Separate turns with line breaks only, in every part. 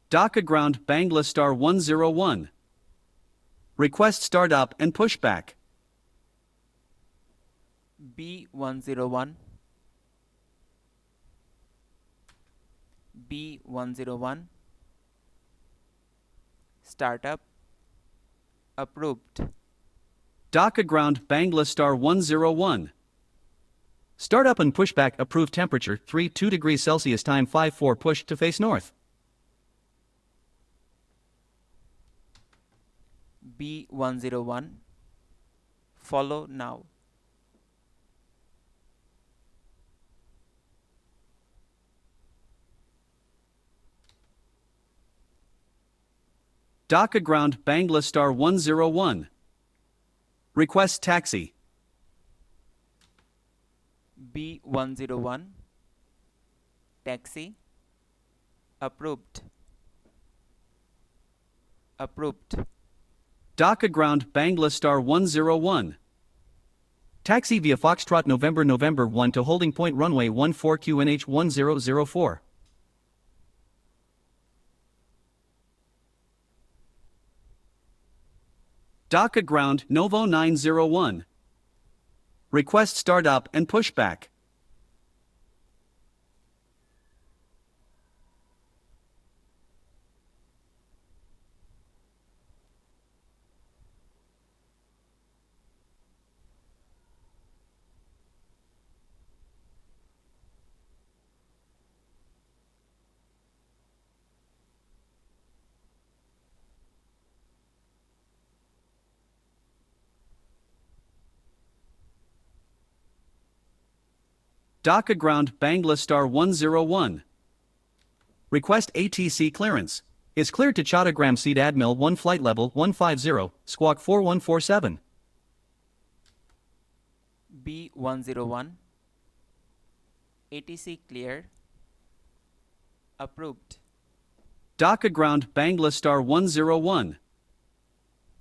Dhaka ground Bangla star 101. Request start up and pushback.
B101. B101. Startup approved.
Dhaka ground Bangla star 101. Startup and pushback approved. Temperature 32 degrees Celsius. Time 5:4. Push to face north.
B101. Follow now.
Dhaka ground Bangla star 101. Request taxi.
B101. Taxi approved. Approved.
Dhaka ground Bangla star 101. Taxi via Foxtrot November 1 to holding point runway 14 QNH 1004. Dhaka ground Novo 901. Request start up and pushback. Dhaka ground Bangla star 101. Request ATC clearance. Is cleared to Chattagram Seat Admil 1 flight level 150, squawk 4147.
B101. ATC clear. Approved.
Dhaka ground Bangla star 101.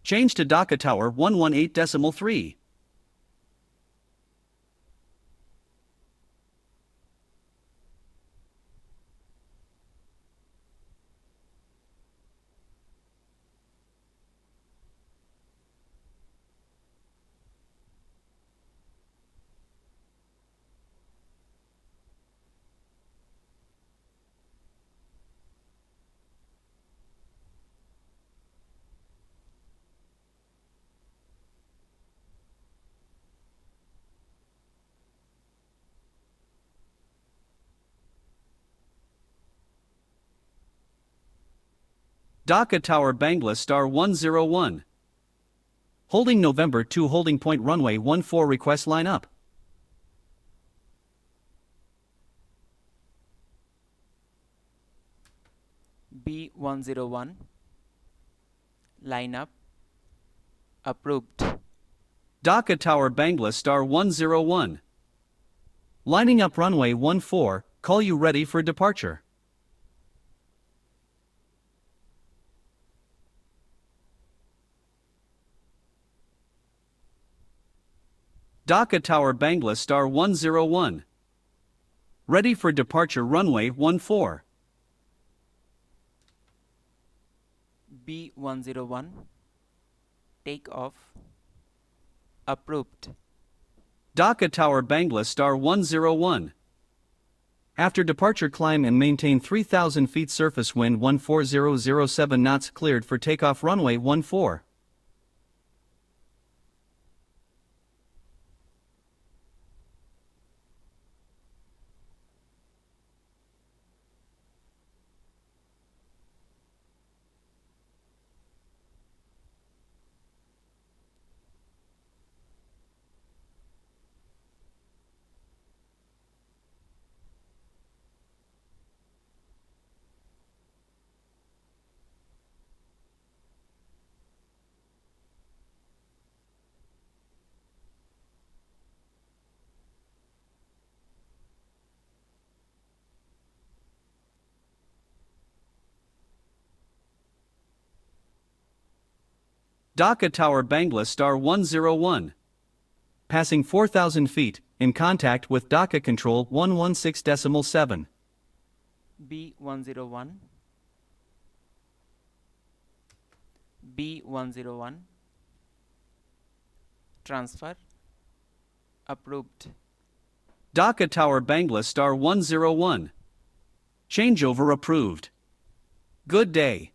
Change to Dhaka Tower 118.3. Dhaka Tower Bangla star 101. Holding November 2 holding point runway 14 request line up.
B101. Line up. Approved.
Dhaka Tower Bangla star 101. Lining up runway 14, call you ready for departure. Dhaka Tower Bangla star 101. Ready for departure runway 14.
B101. Take off. Approved.
Dhaka Tower Bangla star 101. After departure climb and maintain 3,000 feet surface wind 14007 knots cleared for takeoff runway 14. Dhaka Tower Bangla star 101. Passing 4,000 feet, in contact with Dhaka Control 116.7.
B101. B101. Transfer approved.
Dhaka Tower Bangla star 101. Changeover approved. Good day.